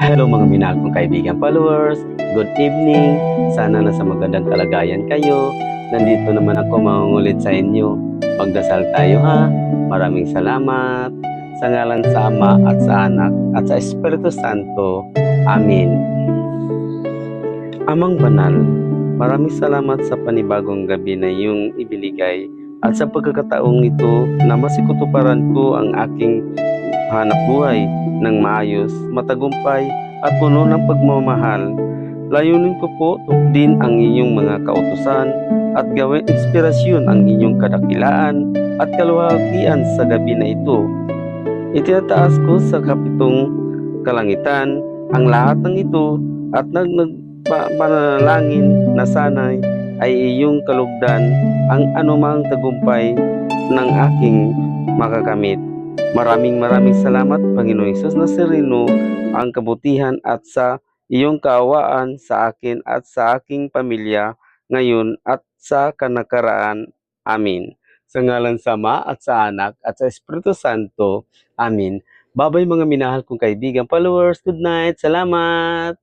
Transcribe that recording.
Hello mga minahal kong kaibigan followers, good evening, sana nasa magandang kalagayan kayo. Nandito naman ako mangungulit sa inyo. Magdasal tayo ha. Maraming salamat. Sa ngalan sa Ama at sa Anak at sa Espiritu Santo. Amen. Amang banal, maraming salamat sa panibagong gabi na iyong ibinigay at sa pagkakataong ito na masikutuparan ko ang aking hanap buhay ng maayos, matagumpay at puno ng pagmamahal. Layunin ko po din ang inyong mga kautusan at gawin inspirasyon ang inyong kadakilaan at kaluwalhatian sa gabi na ito. Itinataas ko sa kapitong kalangitan ang lahat ng ito at nagpanalangin na sanay ay iyong kalugdan ang anumang tagumpay ng aking makakamit. Maraming salamat Panginoong Hesus Nazareno, ang kabutihan at sa iyong kaawaan sa akin at sa aking pamilya ngayon at sa kanakaraan. Amin. Sa ngalan sa Ama at sa Anak at sa Espiritu Santo. Amin. Babay mga minahal kong kaibigan followers. Good night. Salamat.